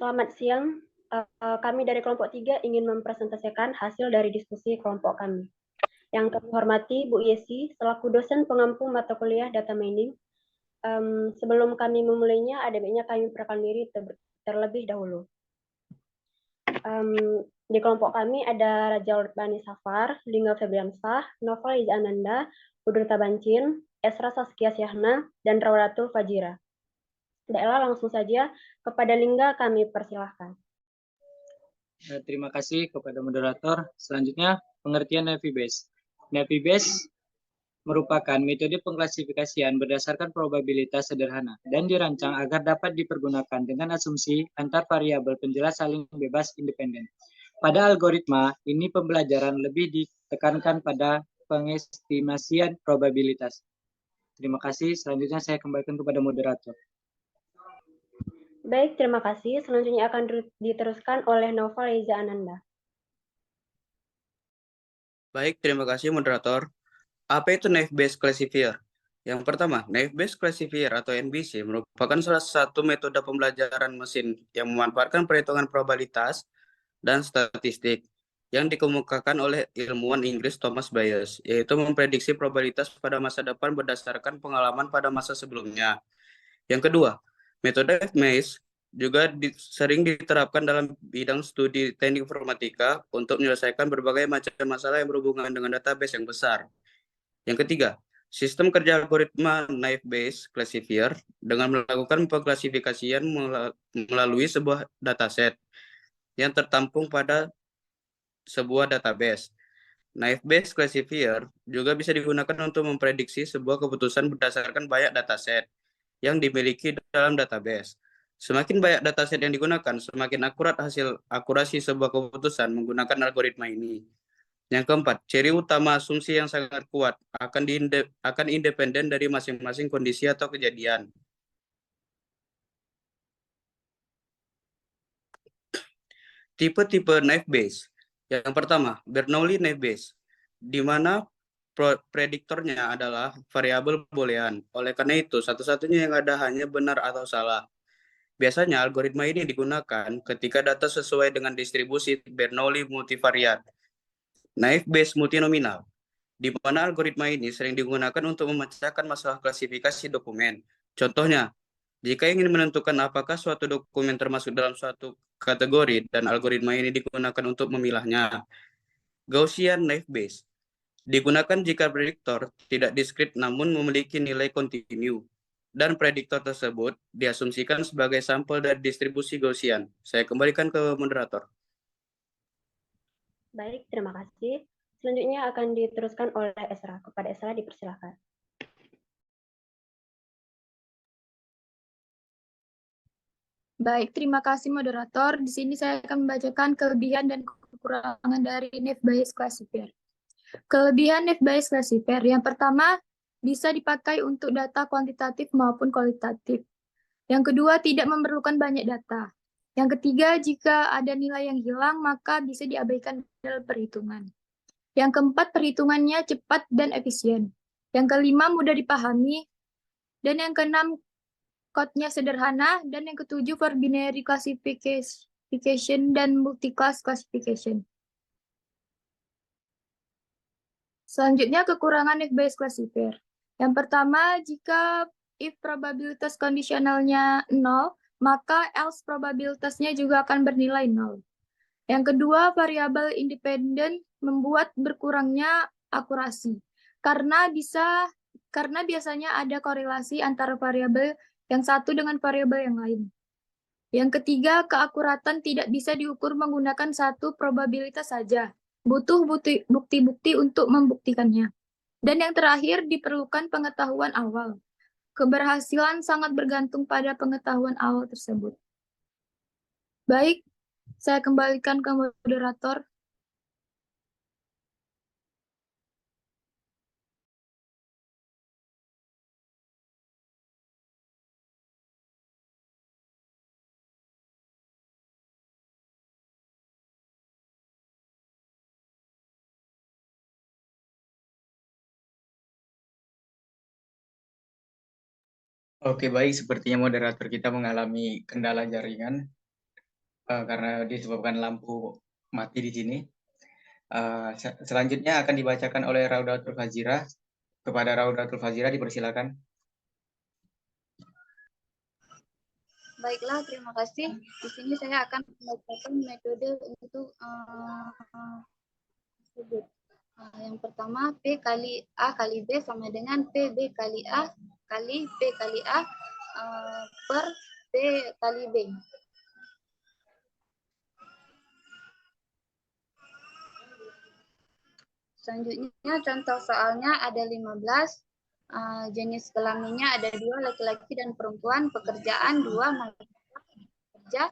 Selamat siang. Kami dari kelompok 3 ingin mempresentasikan hasil dari diskusi kelompok kami. Yang kami hormati Bu Yesi, selaku dosen pengampu mata kuliah data mining. Sebelum kami memulainya, ada baiknya kami perkenalkan diri terlebih dahulu. Di kelompok kami ada Raja Bani Safar, Lingga Febriamsah, Nova Liza Ananda, Budur Tabancin, Esra Saskia Syahna, dan Rawdatul Fajira. Baiklah, langsung saja kepada Lingga kami persilahkan. Terima kasih kepada moderator. Selanjutnya, pengertian Navy Base. Navy Base merupakan metode pengklasifikasian berdasarkan probabilitas sederhana dan dirancang agar dapat dipergunakan dengan asumsi antar variabel penjelas saling bebas independen. Pada algoritma ini pembelajaran lebih ditekankan pada pengestimasian probabilitas. Terima kasih. Selanjutnya saya kembalikan kepada moderator. Baik, terima kasih. Selanjutnya akan diteruskan oleh Nova Liza Ananda. Baik, terima kasih moderator. Apa itu Naive Bayes Classifier? Yang pertama, Naive Bayes Classifier atau NBC merupakan salah satu metode pembelajaran mesin yang memanfaatkan perhitungan probabilitas dan statistik yang dikemukakan oleh ilmuwan Inggris Thomas Bayes, yaitu memprediksi probabilitas pada masa depan berdasarkan pengalaman pada masa sebelumnya. Yang kedua, metode Bayes juga sering diterapkan dalam bidang studi teknik informatika untuk menyelesaikan berbagai macam masalah yang berhubungan dengan database yang besar. Yang ketiga, sistem kerja algoritma Naive Bayes Classifier dengan melakukan pengklasifikasian melalui sebuah dataset yang tertampung pada sebuah database. Naive Bayes Classifier juga bisa digunakan untuk memprediksi sebuah keputusan berdasarkan banyak dataset yang dimiliki dalam database. Semakin banyak dataset yang digunakan, semakin akurat hasil akurasi sebuah keputusan menggunakan algoritma ini. Yang keempat, ciri utama asumsi yang sangat kuat akan independen dari masing-masing kondisi atau kejadian. Tipe-tipe Naive Bayes. Yang pertama, Bernoulli Naive Bayes, di mana prediktornya adalah variabel boolean. Oleh karena itu, satu-satunya yang ada hanya benar atau salah. Biasanya algoritma ini digunakan ketika data sesuai dengan distribusi Bernoulli multivariat. Naive Bayes multinominal, di mana algoritma ini sering digunakan untuk memecahkan masalah klasifikasi dokumen. Contohnya, jika ingin menentukan apakah suatu dokumen termasuk dalam suatu kategori dan algoritma ini digunakan untuk memilahnya. Gaussian Naive Bayes digunakan jika prediktor tidak diskrit namun memiliki nilai kontinu dan prediktor tersebut diasumsikan sebagai sampel dari distribusi Gaussian. Saya kembalikan ke moderator. Baik, terima kasih. Selanjutnya akan diteruskan oleh Esra. Kepada Esra dipersilakan. Baik, terima kasih moderator. Di sini saya akan membacakan kelebihan dan kekurangan dari Naive Bayes Classifier. Kelebihan Naive Bayes Classifier yang pertama, bisa dipakai untuk data kuantitatif maupun kualitatif. Yang kedua, tidak memerlukan banyak data. Yang ketiga, jika ada nilai yang hilang, maka bisa diabaikan dalam perhitungan. Yang keempat, perhitungannya cepat dan efisien. Yang kelima, mudah dipahami. Dan yang keenam, code-nya sederhana. Dan yang ketujuh, for binary classification dan multi-class classification. Selanjutnya, kekurangan Naive Bayes Classifier. Yang pertama, jika if probabilitas kondisionalnya 0, maka else probabilitasnya juga akan bernilai 0. Yang kedua, variabel independen membuat berkurangnya akurasi. Karena biasanya ada korelasi antara variabel yang satu dengan variabel yang lain. Yang ketiga, keakuratan tidak bisa diukur menggunakan satu probabilitas saja. Butuh bukti-bukti untuk membuktikannya. Dan yang terakhir, diperlukan pengetahuan awal. Keberhasilan sangat bergantung pada pengetahuan awal tersebut. Baik, saya kembalikan ke moderator. Oke, baik. Sepertinya moderator kita mengalami kendala jaringan. karena disebabkan lampu mati di sini. Selanjutnya akan dibacakan oleh Raudatul Fazira. Kepada Raudatul Fazira dipersilakan. Baiklah, terima kasih. Di sini saya akan membacakan metode untuk tersebut. Yang pertama, P kali A kali B sama dengan PB kali A kali P kali A per P kali B. Selanjutnya, contoh soalnya ada 15. Jenis kelaminnya ada 2, laki-laki dan perempuan. Pekerjaan 2, kerja.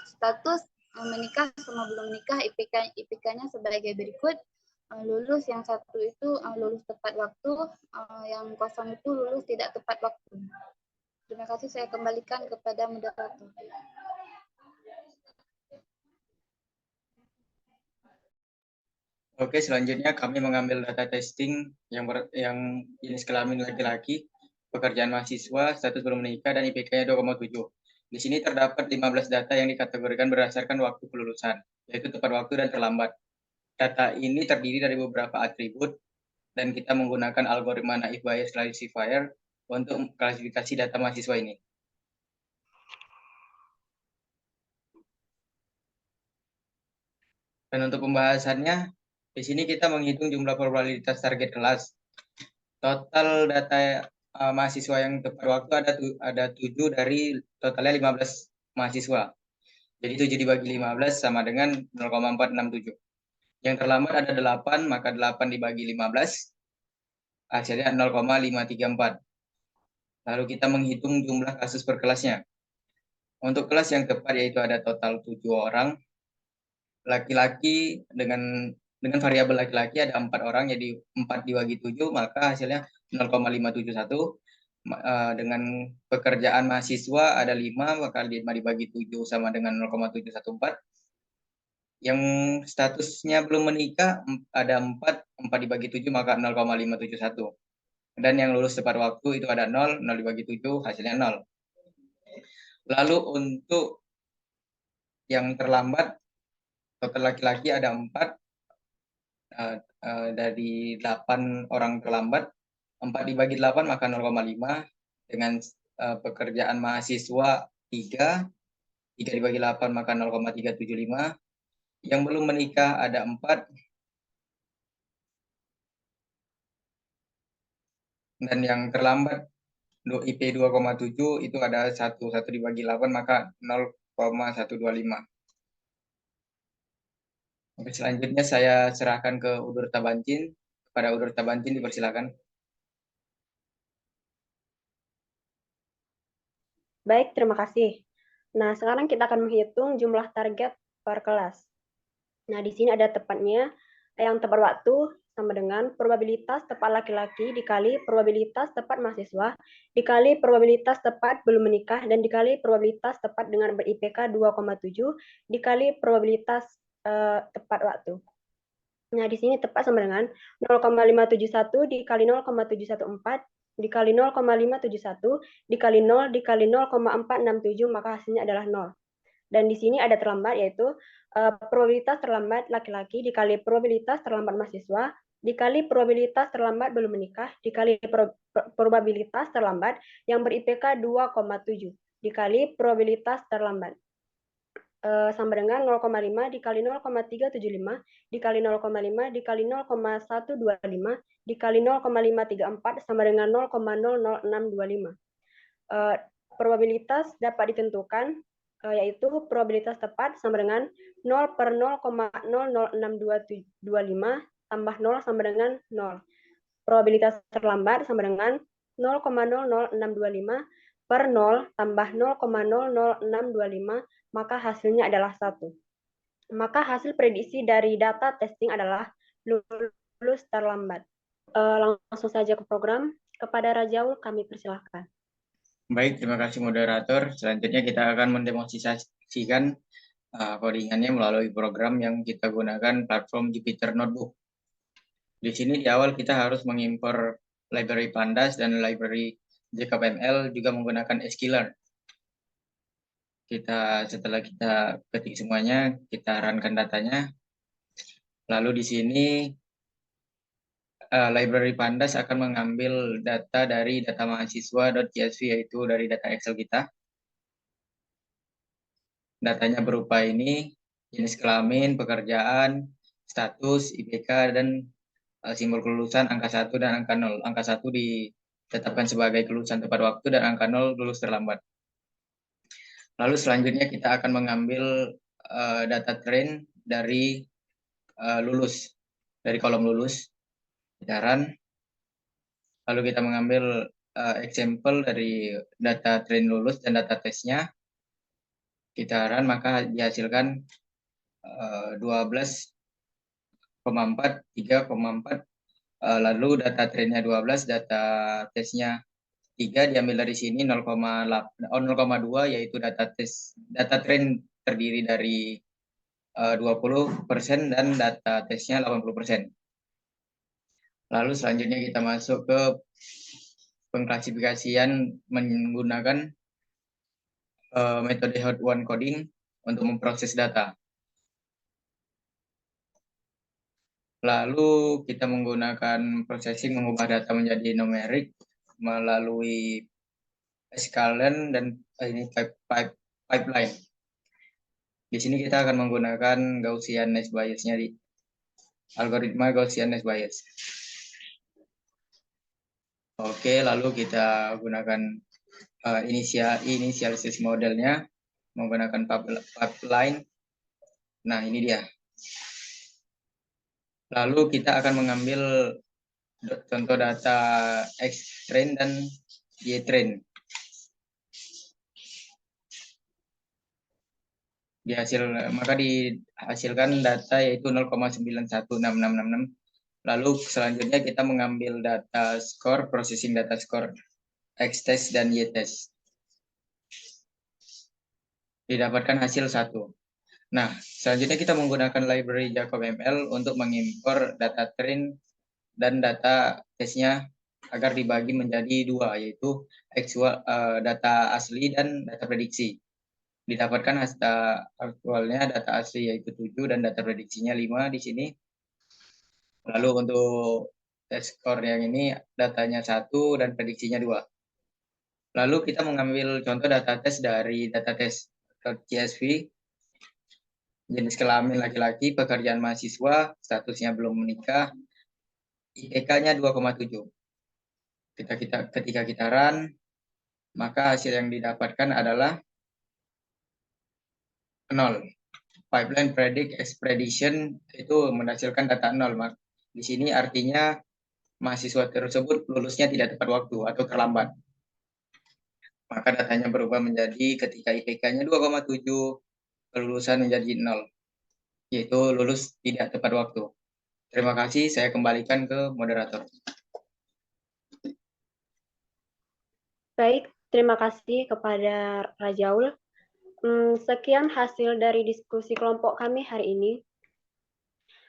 Status menikah sama belum menikah, IPK-nya sebagai berikut. Lulus yang satu itu lulus tepat waktu, yang kosong itu lulus tidak tepat waktu. Terima kasih, saya kembalikan kepada moderator. Oke, selanjutnya kami mengambil data testing yang jenis kelamin laki-laki, pekerjaan mahasiswa, status belum menikah, dan IPK-nya 2,7. Di sini terdapat 15 data yang dikategorikan berdasarkan waktu kelulusan, yaitu tepat waktu dan terlambat. Data ini terdiri dari beberapa atribut, dan kita menggunakan algoritma naive Bayes classifier untuk klasifikasi data mahasiswa ini. Dan untuk pembahasannya, di sini kita menghitung jumlah probabilitas target kelas. Total data mahasiswa yang tepat waktu ada 7 dari totalnya 15 mahasiswa. Jadi 7 dibagi 15 sama dengan 0,467. Yang terlambat ada 8, maka 8 dibagi 15, hasilnya 0,534. Lalu kita menghitung jumlah kasus per kelasnya. Untuk kelas yang tepat yaitu ada total 7 orang. Laki-laki dengan variabel laki-laki ada 4 orang, jadi 4 dibagi 7, maka hasilnya 0,571. Dengan pekerjaan mahasiswa ada 5, maka 5 dibagi 7 sama dengan 0,714. Yang statusnya belum menikah ada 4 dibagi 7, maka 0,571. Dan yang lulus tepat waktu itu ada 0 dibagi 7, hasilnya 0. Lalu untuk yang terlambat, total laki-laki ada 4, dari 8 orang terlambat, 4 dibagi 8 maka 0,5. Dengan pekerjaan mahasiswa 3 dibagi 8 maka 0,375. Yang belum menikah ada 4, dan yang terlambat IP 2,7 itu ada 1 dibagi 8 maka 0,125. Oke, selanjutnya saya serahkan ke Udur Tabancin. Kepada Udur Tabancin dipersilakan. Baik, terima kasih. Nah, sekarang kita akan menghitung jumlah target per kelas. Nah, di sini ada tepatnya, yang tepat waktu sama dengan probabilitas tepat laki-laki dikali probabilitas tepat mahasiswa, dikali probabilitas tepat belum menikah, dan dikali probabilitas tepat dengan ber-IPK 2,7, dikali probabilitas tepat waktu. Nah, di sini tepat sama dengan 0,571 dikali 0,714, dikali 0,571, dikali 0, dikali 0,467, maka hasilnya adalah 0. Dan di sini ada terlambat, yaitu probabilitas terlambat laki-laki dikali probabilitas terlambat mahasiswa, dikali probabilitas terlambat belum menikah, dikali probabilitas terlambat yang ber-IPK 2,7, dikali probabilitas terlambat. Sama dengan 0,5 dikali 0,375, dikali 0,5, dikali 0,125, dikali 0,534, sama dengan 0,00625. Probabilitas dapat ditentukan, yaitu probabilitas tepat sama dengan 0 per 0,00625 tambah 0 sama dengan 0. Probabilitas terlambat sama dengan 0,00625 per 0 tambah 0,00625, maka hasilnya adalah 1. Maka hasil prediksi dari data testing adalah lulus terlambat. Langsung saja ke program. Kepada Rajaul kami persilahkan. Baik, terima kasih moderator. Selanjutnya kita akan mendemonstrasikan codingannya melalui program yang kita gunakan platform Jupyter Notebook. Di sini di awal kita harus mengimpor library Pandas dan library JKPML juga menggunakan sklearn. Setelah kita ketik semuanya, kita runkan datanya. Lalu di sini Library Pandas akan mengambil data dari data mahasiswa.csv, yaitu dari data Excel kita. Datanya berupa ini, jenis kelamin, pekerjaan, status, IPK, dan simbol kelulusan angka 1 dan angka 0. Angka 1 ditetapkan sebagai kelulusan tepat waktu dan angka 0 lulus terlambat. Lalu selanjutnya kita akan mengambil data trend dari lulus, dari kolom lulus. Kita run. Lalu kita mengambil example dari data trend lulus dan data tesnya. Kita run, maka dihasilkan 12,4, 3,4. Lalu data trendnya 12, data tesnya 3, diambil dari sini 0,2, yaitu data trend terdiri dari 20% dan data tesnya 80%. Lalu selanjutnya kita masuk ke pengklasifikasian menggunakan metode hot one coding untuk memproses data. Lalu kita menggunakan processing mengubah data menjadi numerik melalui skalen dan ini pipeline. Di sini kita akan menggunakan Gaussian Nest Bayes-nya di algoritma Gaussian Nest Bayes. Oke, lalu kita gunakan inisialisasi modelnya menggunakan pipeline. Nah, ini dia. Lalu kita akan mengambil contoh data X trend dan Y trend. Maka dihasilkan data yaitu 0,916666. Lalu selanjutnya kita mengambil data skor, processing data skor X test dan Y test. Didapatkan hasil 1. Nah, selanjutnya kita menggunakan library JacobML untuk mengimpor data trend dan data tesnya agar dibagi menjadi 2, yaitu data asli dan data prediksi. Didapatkan aktualnya data asli yaitu 7 dan data prediksinya 5 di sini. Lalu untuk test score yang ini datanya 1 dan prediksinya 2. Lalu kita mengambil contoh data tes dari data tes .csv. Jenis kelamin laki-laki, pekerjaan mahasiswa, statusnya belum menikah, IPK-nya 2,7. Ketika kita run, maka hasil yang didapatkan adalah 0. Pipeline predict expedition itu menghasilkan data 0. Di sini artinya mahasiswa tersebut lulusnya tidak tepat waktu atau terlambat. Maka datanya berubah menjadi ketika IPK-nya 2,7, kelulusan menjadi 0, yaitu lulus tidak tepat waktu. Terima kasih, saya kembalikan ke moderator. Baik, terima kasih kepada Rajaul. Sekian hasil dari diskusi kelompok kami hari ini.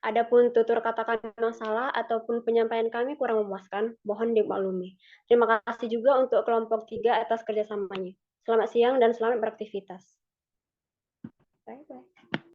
Adapun tutur kata kami yang salah ataupun penyampaian kami kurang memuaskan, mohon dimaklumi. Terima kasih juga untuk kelompok 3 atas kerjasamanya. Selamat siang dan selamat beraktivitas. Bye-bye.